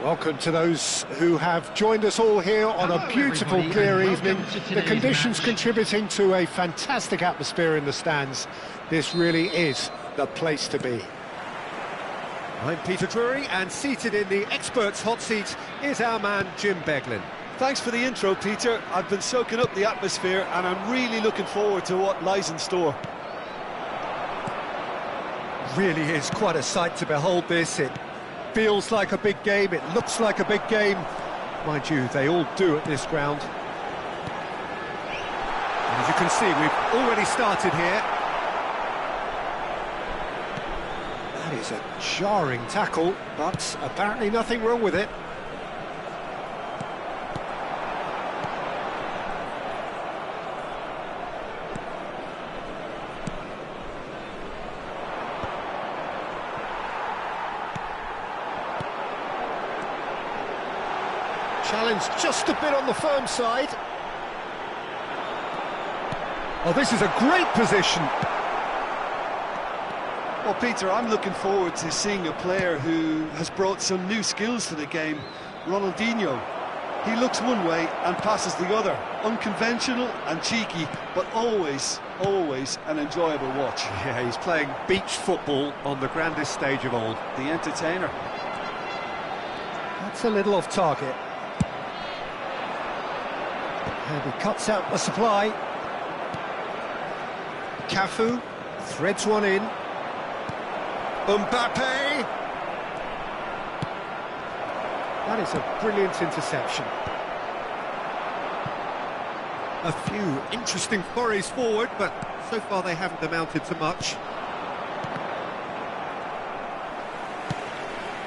Welcome to those who have joined us all here on a beautiful, clear evening. The conditions contributing to a fantastic atmosphere in the stands. This really is the place to be. I'm Peter Drury, and seated in the experts' hot seat is our man Jim Beglin. Thanks for the intro, Peter. I've been soaking up the atmosphere and I'm really looking forward to what lies in store. Really is quite a sight to behold this. It feels like a big game, it looks like a big game. Mind you, they all do at this ground. And as you can see, we've already started here. That is a jarring tackle, but apparently nothing wrong with it. Challenge just a bit on the firm side. Oh, this is a great position. Well, Peter, I'm looking forward to seeing a player who has brought some new skills to the game. Ronaldinho. He looks one way and passes the other. Unconventional and cheeky, but always an enjoyable watch. Yeah, he's playing beach football on the grandest stage of all. The entertainer. That's a little off target. And he cuts out the supply. Cafu threads one in. Mbappe! That is a brilliant interception. A few interesting forays forward, but so far they haven't amounted to much.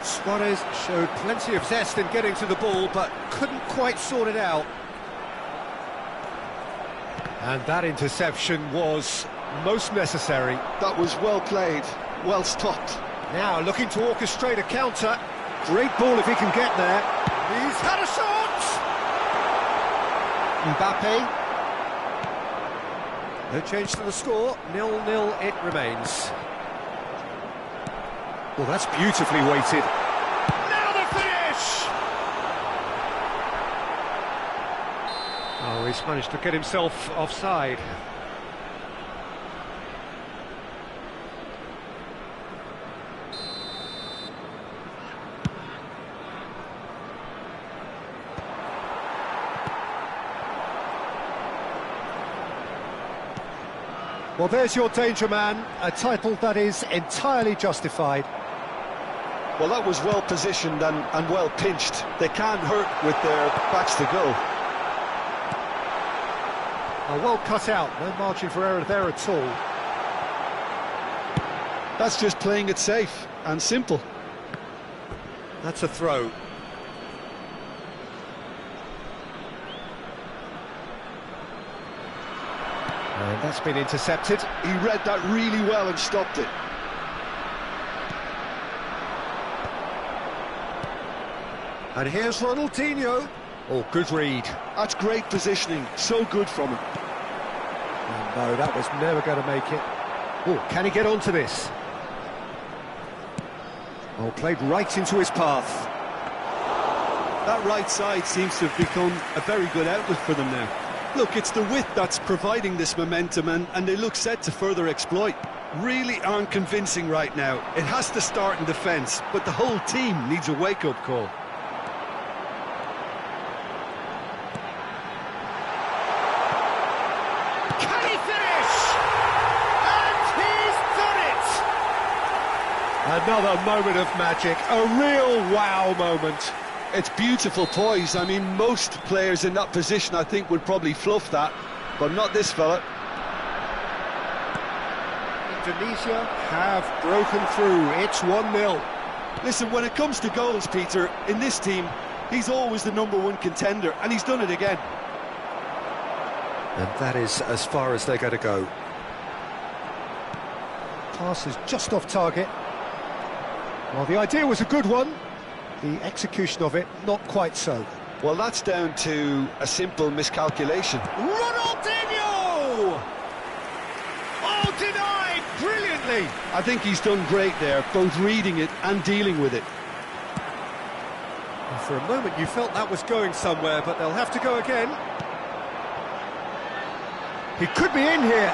Suarez showed plenty of zest in getting to the ball, but couldn't quite sort it out. And that interception was most necessary. That was well played, well stopped. Now looking to orchestrate a counter. Great ball if he can get there. He's had a shot! Mbappe. No change to the score, 0-0 it remains. Well, that's beautifully weighted. Now the finish! Oh, he's managed to get himself offside. Well, there's your danger man, a title that is entirely justified. Well, that was well positioned and well pinched. They can't hurt with their backs to go. Oh, well cut out, no margin for error there at all. That's just playing it safe and simple. That's a throw. And that's been intercepted. He read that really well and stopped it. And here's Ronaldinho. Oh, good read. That's great positioning, so good from him. Oh, no, that was never going to make it. Oh, can he get onto this? Oh, played right into his path. That right side seems to have become a very good outlet for them now. Look, it's the width that's providing this momentum, and they look set to further exploit. Really aren't convincing right now. It has to start in defence, but the whole team needs a wake-up call. Can he finish? And he's done it! Another moment of magic, a real wow moment. It's beautiful poise. I mean, most players in that position, I think, would probably fluff that, but not this fella. Indonesia have broken through. It's 1-0. Listen, when it comes to goals, Peter, in this team, he's always the #1 contender, and he's done it again. And that is as far as they're going to go. Pass is just off target. Well, the idea was a good one. The execution of it, not quite so. Well, that's down to a simple miscalculation. Ronaldinho! Oh, denied brilliantly! I think he's done great there, both reading it and dealing with it. And for a moment you felt that was going somewhere, but they'll have to go again. He could be in here.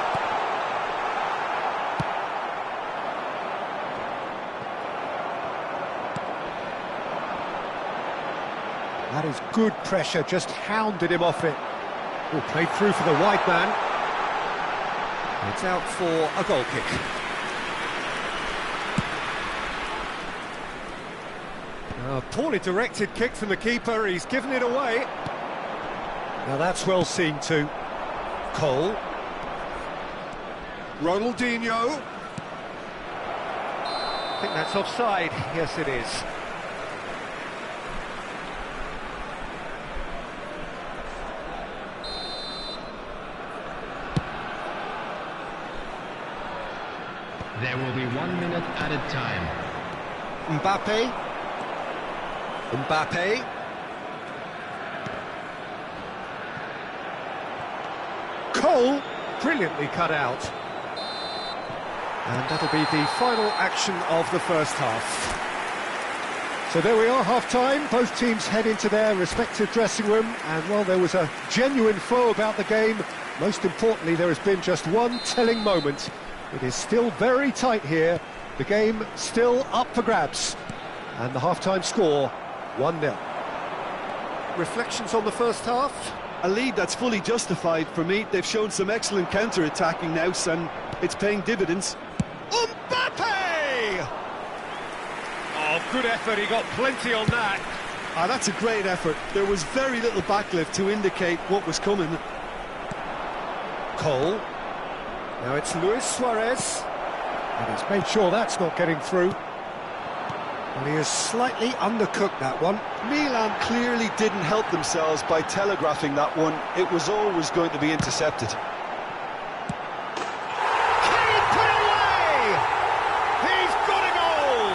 That is good pressure, just hounded him off it. Oh, played through for the wide man. It's out for a goal kick. A poorly directed kick from the keeper, he's given it away. Now that's well seen too. Cole. Ronaldinho. I think that's offside. Yes, it is. There will be 1 minute added time. Mbappe. Cole, brilliantly cut out. And that'll be the final action of the first half. So there we are, half-time. Both teams head into their respective dressing room, and while there was a genuine flow about the game, most importantly there has been just one telling moment. It is still very tight here, the game still up for grabs, and the half-time score, 1-0. Reflections on the first half? A lead that's fully justified for me. They've shown some excellent counter-attacking now, and it's paying dividends. Mbappe! Oh, good effort, he got plenty on that. That's a great effort. There was very little backlift to indicate what was coming. Cole. Now it's Luis Suarez. And he's made sure that's not getting through. And he has slightly undercooked that one. Milan clearly didn't help themselves by telegraphing that one. It was always going to be intercepted. Can he put it away? He's got a goal!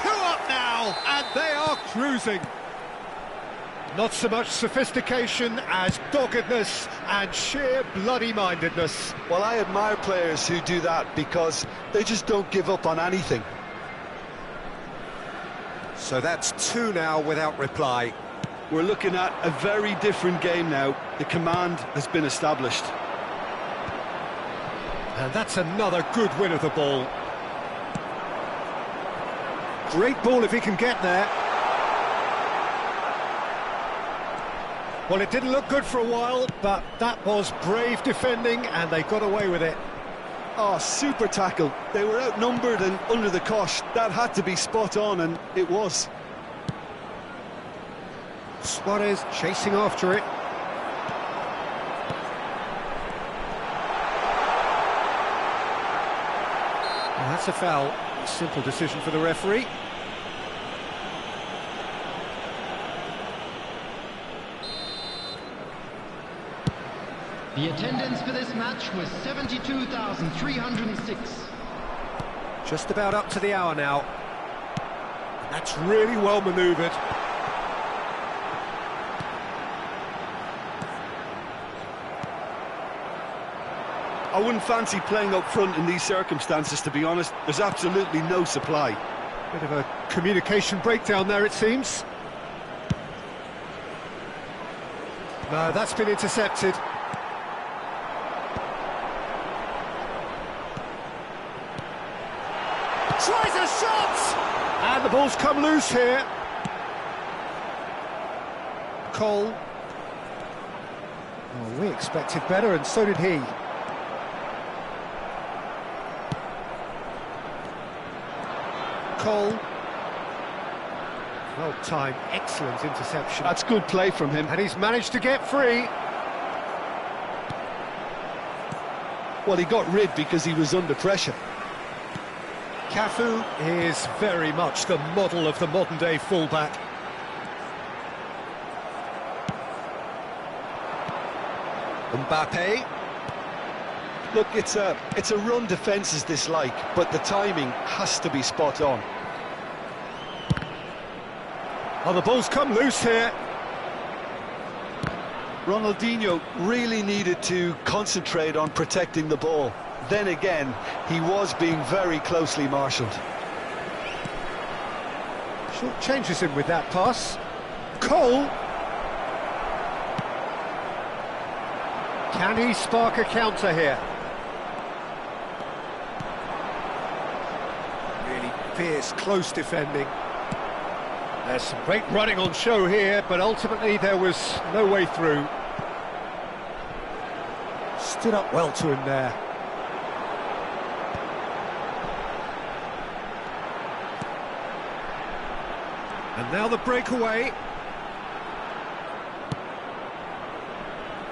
2 up now, and they are cruising. Not so much sophistication as doggedness and sheer bloody-mindedness. Well, I admire players who do that because they just don't give up on anything. So that's 2 now without reply. We're looking at a very different game now. The command has been established. And that's another good win of the ball. Great ball if he can get there. Well, it didn't look good for a while, but that was brave defending, and they got away with it. Oh, super tackle. They were outnumbered and under the cosh. That had to be spot on, and it was. Suarez chasing after it. And that's a foul. A simple decision for the referee. The attendance for this match was 72,306. Just about up to the hour now. And that's really well manoeuvred. I wouldn't fancy playing up front in these circumstances, to be honest. There's absolutely no supply. Bit of a communication breakdown there, it seems. No, that's been intercepted. Tries a shot! And the ball's come loose here. Cole. Oh, we expected better, and so did he. Cole. Well timed, excellent interception. That's good play from him. And he's managed to get free. Well, he got rid because he was under pressure. Cafu is very much the model of the modern-day fullback. Mbappe. Look, it's a run defence's dislike, but the timing has to be spot on. Oh, the ball's come loose here. Ronaldinho really needed to concentrate on protecting the ball. Then again, he was being very closely marshalled. Short changes him with that pass. Cole. Can he spark a counter here? Really fierce, close defending. There's some great running on show here, but ultimately there was no way through. Stood up well to him there. And now the breakaway.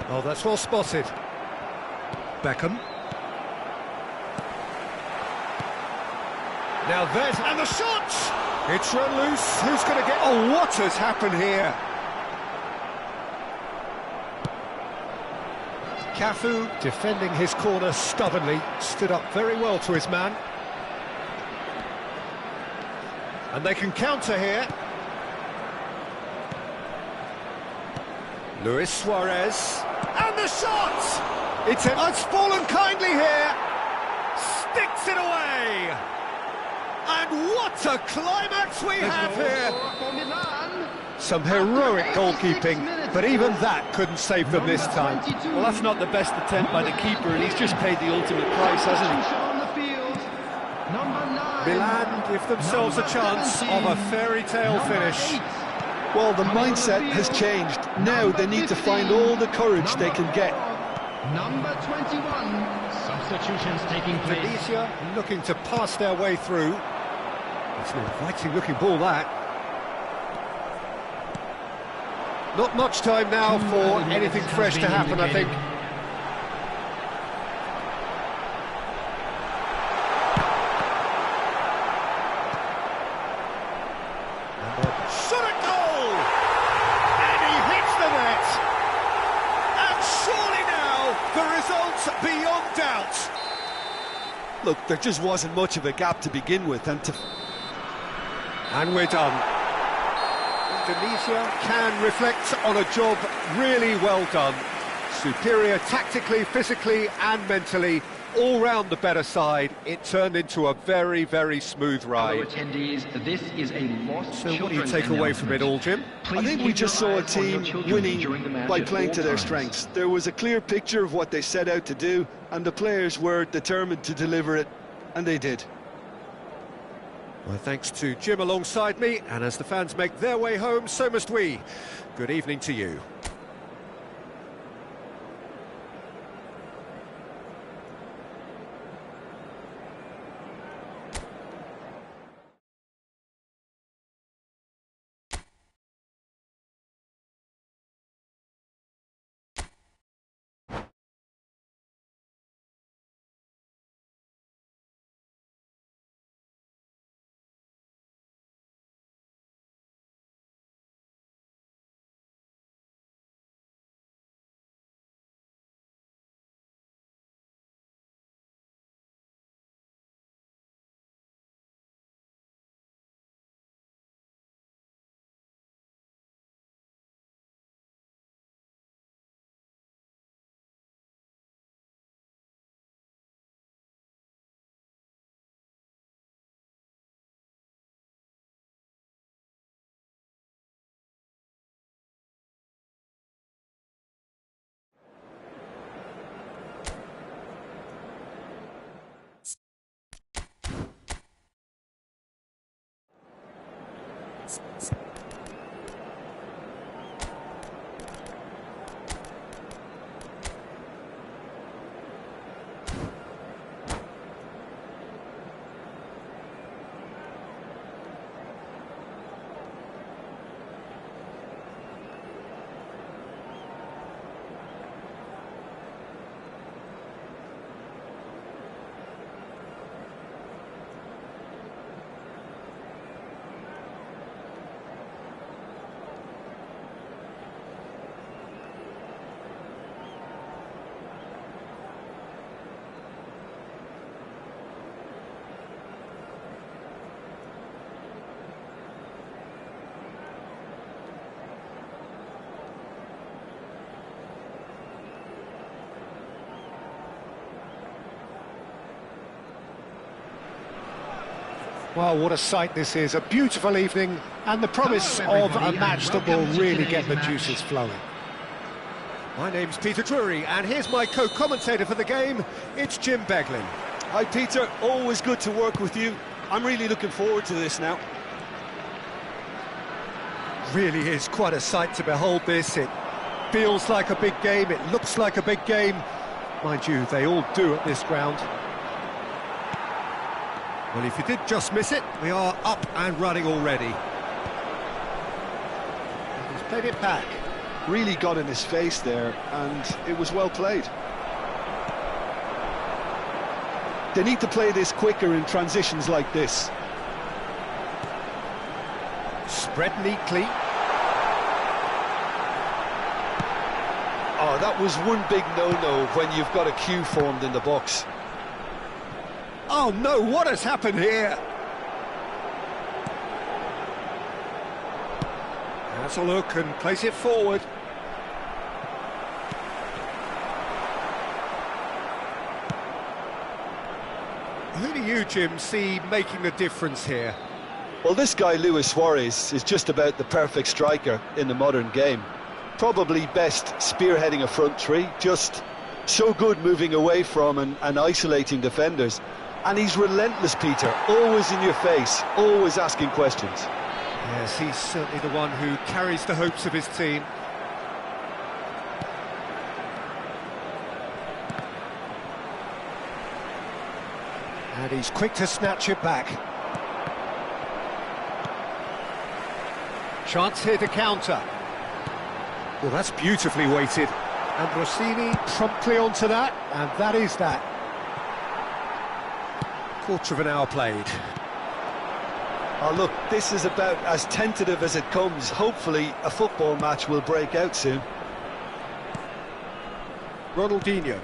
Oh, that's well spotted. Beckham. Now there's... and the shot! It's run loose. Who's going to get... oh, what has happened here? Cafu defending his corner stubbornly. Stood up very well to his man. And they can counter here. Luis Suarez. And the shot! It's fallen kindly here. Sticks it away. And what a climax we have here! Some heroic goalkeeping, but even that couldn't save them this time. Well, that's not the best attempt by the keeper, and he's just paid the ultimate price, hasn't he? Milan give themselves a chance of a fairy tale finish. Well, the mindset has changed. Now they need to find all the courage they can get. Number 21, substitutions taking place. Indonesia looking to pass their way through. It's an inviting looking ball, that. Not much time now for anything fresh to happen, I think. Shot at goal! And he hits the net! And surely now, the result's beyond doubt. Look, there just wasn't much of a gap to begin with, And we're done. Indonesia can reflect on a job really well done. Superior tactically, physically and mentally, all round the better side. It turned into a very, very smooth ride. Attendees, this is a lost So what do you take away from it all, Jim? I think we just saw a team winning by playing to their strengths. There was a clear picture of what they set out to do, and the players were determined to deliver it, and they did. Well, thanks to Jim alongside me, and as the fans make their way home, so must we. Good evening to you. Well, what a sight this is. A beautiful evening and the promise of a match that will really get the juices flowing. My name's Peter Drury, and here's my co-commentator for the game. It's Jim Beglin. Hi Peter, always good to work with you. I'm really looking forward to this now. Really is quite a sight to behold this. It feels like a big game, it looks like a big game. Mind you, they all do at this ground. Well, if you did just miss it, we are up and running already. He's played it back. Really got in his face there, and it was well played. They need to play this quicker in transitions like this. Spread neatly. Oh, that was one big no-no when you've got a queue formed in the box. Oh no, what has happened here? That's a look and plays it forward. Who do you, Jim, see making the difference here? Well, this guy, Luis Suarez, is just about the perfect striker in the modern game. Probably best spearheading a front three, just so good moving away from and isolating defenders. And he's relentless, Peter, always in your face, always asking questions. Yes, he's certainly the one who carries the hopes of his team. And he's quick to snatch it back. Chance here to counter. Well, that's beautifully weighted. And Rossini promptly onto that, and that is that. Quarter of an hour played. Oh, look, this is about as tentative as it comes. Hopefully, a football match will break out soon. Ronaldinho.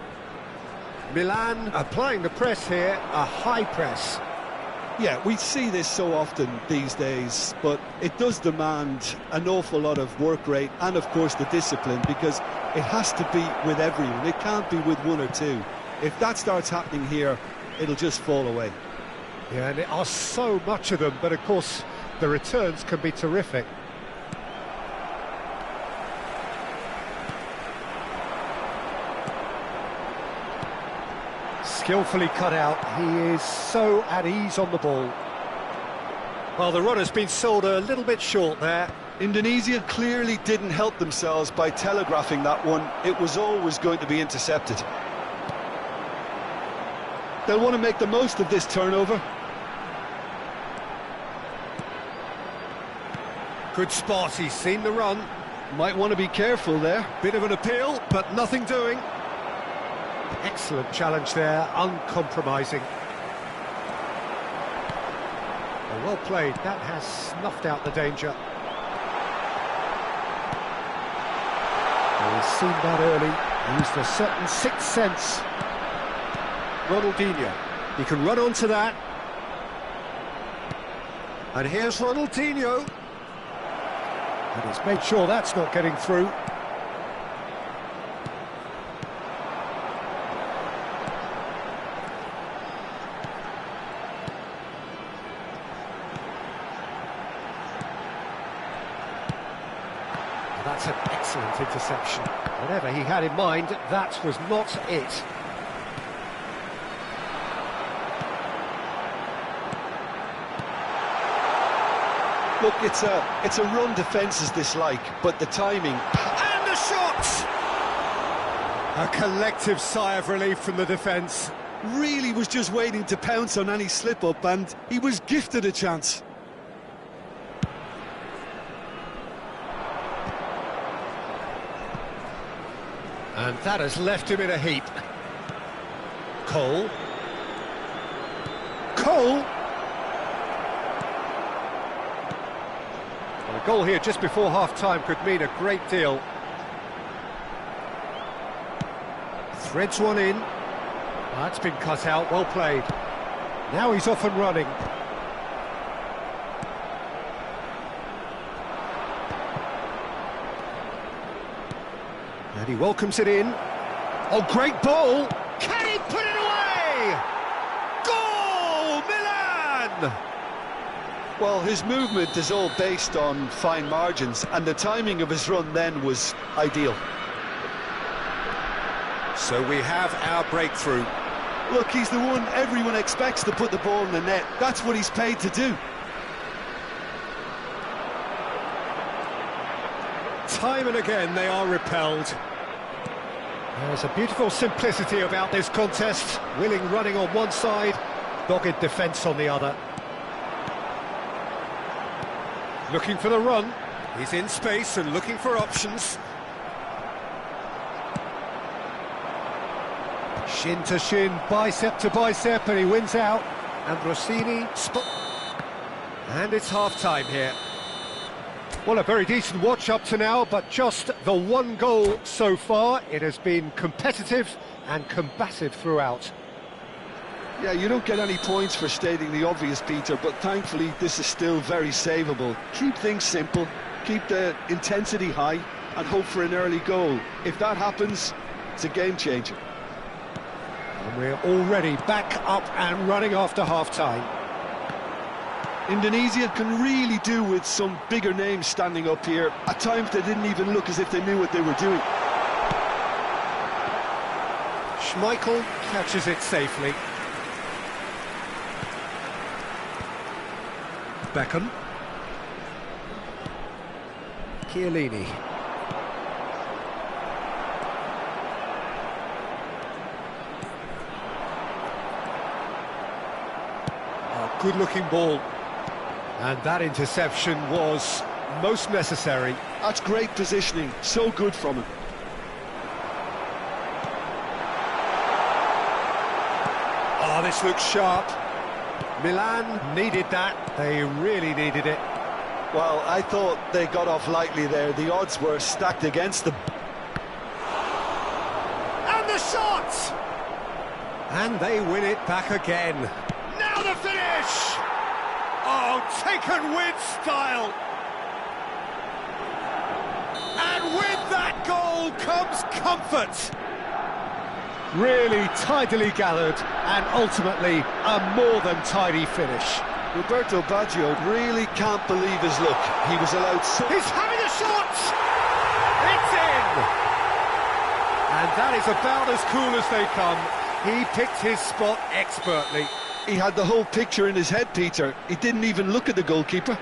Milan applying the press here, a high press. Yeah, we see this so often these days, but it does demand an awful lot of work rate and, of course, the discipline, because it has to be with everyone. It can't be with one or two. If that starts happening here, it'll just fall away. Yeah, and there are so much of them, but of course the returns can be terrific. Skillfully cut out, he is so at ease on the ball. Well, the run has been sold a little bit short there. Indonesia clearly didn't help themselves by telegraphing that one. It was always going to be intercepted. They'll want to make the most of this turnover. Good spot, he's seen the run. Might want to be careful there. Bit of an appeal, but nothing doing. Excellent challenge there, uncompromising. Oh, well played, that has snuffed out the danger. He's seen that early, used a certain sixth sense. Ronaldinho, he can run onto that. And here's Ronaldinho. And he's made sure that's not getting through. That's an excellent interception. Whatever he had in mind, that was not it. Look, it's a run defences dislike, but the timing... And the shot! A collective sigh of relief from the defence. Really was just waiting to pounce on any slip-up, and he was gifted a chance. And that has left him in a heap. Cole. Cole! Well, a goal here just before half-time could mean a great deal. Threads one in. That's been cut out, well played. Now he's off and running. And he welcomes it in. Oh, great ball! Can he put it away? Goal, Milan! Well, his movement is all based on fine margins, and the timing of his run then was ideal. So we have our breakthrough. Look, he's the one everyone expects to put the ball in the net. That's what he's paid to do. Time and again they are repelled. There's a beautiful simplicity about this contest. Willing running on one side, dogged defence on the other. Looking for the run. He's in space and looking for options. Shin to shin, bicep to bicep, and he wins out. And Rossini And it's half-time here. Well, a very decent watch up to now, but just the one goal so far. It has been competitive and combative throughout. Yeah, you don't get any points for stating the obvious, Peter, but thankfully this is still very savable. Keep things simple, keep the intensity high, and hope for an early goal. If that happens, it's a game changer. And we're already back up and running after half-time. Indonesia can really do with some bigger names standing up here. At times they didn't even look as if they knew what they were doing. Schmeichel catches it safely. Beckham. Chiellini. A good-looking ball. And that interception was most necessary. That's great positioning, so good from him. Oh, this looks sharp. Milan needed that. They really needed it. Well, I thought they got off lightly there. The odds were stacked against them. And the shot! And they win it back again. Now the finish! Oh, taken with style. And with that goal comes comfort. Really tidily gathered and ultimately a more than tidy finish. Roberto Baggio really can't believe his luck. He was allowed so... He's having a shot! It's in! And that is about as cool as they come. He picked his spot expertly. He had the whole picture in his head, Peter. He didn't even look at the goalkeeper.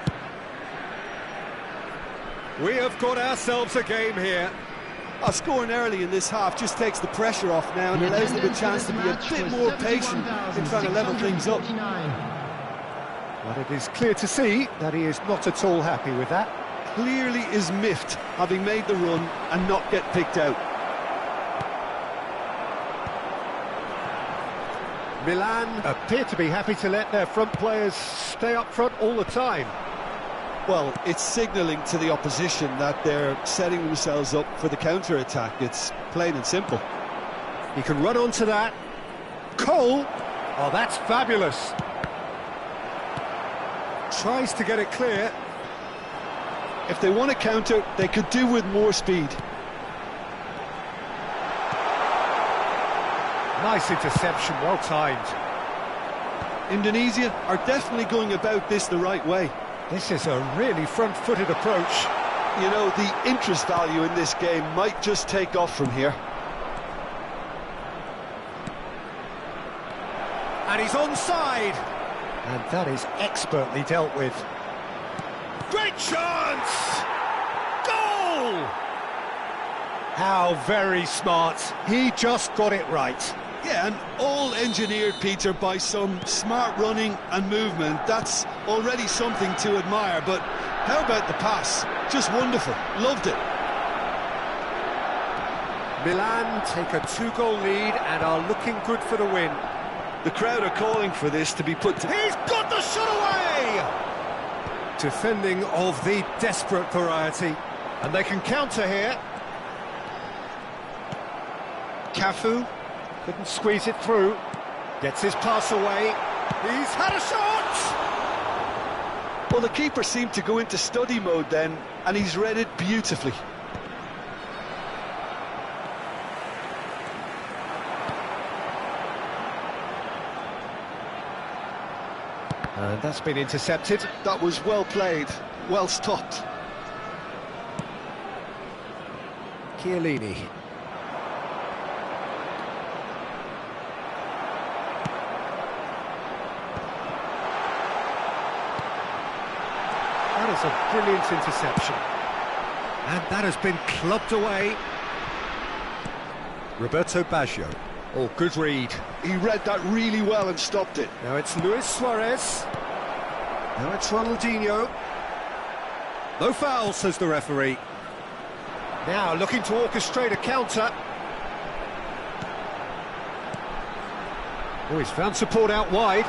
We have got ourselves a game here. Scoring early in this half just takes the pressure off now and allows them a chance to be a bit more patient in trying to level things up. But it is clear to see that he is not at all happy with that. Clearly is miffed, having made the run and not get picked out. Milan appear to be happy to let their front players stay up front all the time. Well, it's signalling to the opposition that they're setting themselves up for the counter-attack. It's plain and simple. He can run onto that. Cole! Oh, that's fabulous. Tries to get it clear. If they want to counter, they could do with more speed. Nice interception, well timed. Indonesia are definitely going about this the right way. This is a really front-footed approach. You know, the interest value in this game might just take off from here. And he's onside. And that is expertly dealt with. Great chance! Goal! How very smart. He just got it right. Yeah, and all engineered, Peter, by some smart running and movement. That's already something to admire, but how about the pass? Just wonderful. Loved it. Milan take a 2-goal lead and are looking good for the win. The crowd are calling for this to be put to... He's got the shot away! Defending of the desperate variety. And they can counter here. Cafu couldn't squeeze it through. Gets his pass away. He's had a shot! Well, the keeper seemed to go into study mode then, and he's read it beautifully. And that's been intercepted. That was well played, well stopped. Chiellini. That is a brilliant interception. And that has been clubbed away. Roberto Baggio. Oh, good read. He read that really well and stopped it. Now it's Luis Suarez. Now it's Ronaldinho. No foul, says the referee. Now looking to orchestrate a counter. Oh, he's found support out wide.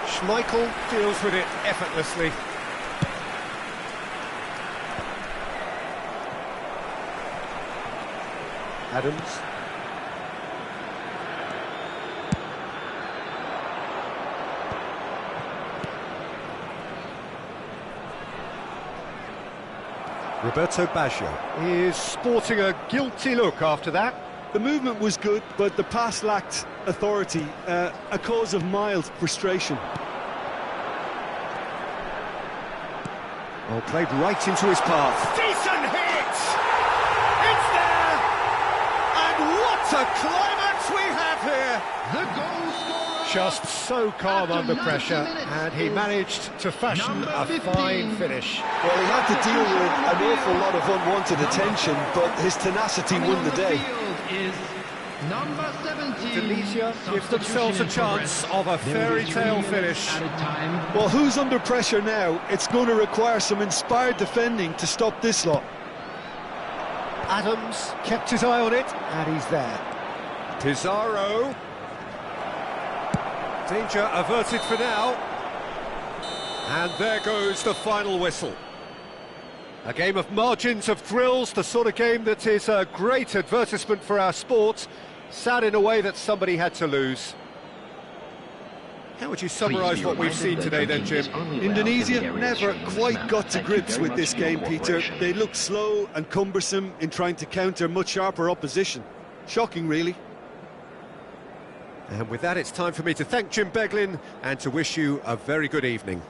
Schmeichel deals with it effortlessly. Adams. Roberto Baggio is sporting a guilty look after that. The movement was good, but the pass lacked authority, a cause of mild frustration. Oh, played right into his path. Decent hit! It's there! And what a climax we have here! The goal scorer. Just so calm After under 90 pressure, minutes and he is managed to fashion number a 15. fine finish. Well, he had to deal with an awful lot of unwanted attention, but his tenacity Coming won on the day. field is number 17. Indonesia give themselves a Substitution in chance progress. of a There will be fairy 3 tale minutes finish. At a time. Well, who's under pressure now? It's going to require some inspired defending to stop this lot. Adams kept his eye on it, and he's there. Pizarro. Danger averted for now. And there goes the final whistle. A game of margins, of thrills, the sort of game that is a great advertisement for our sport. Sad in a way that somebody had to lose. How would you summarise what we've seen today then, Jim? Indonesia never quite got to grips with this game, Peter. They looked slow and cumbersome in trying to counter much sharper opposition. Shocking, really. And with that, it's time for me to thank Jim Beglin and to wish you a very good evening.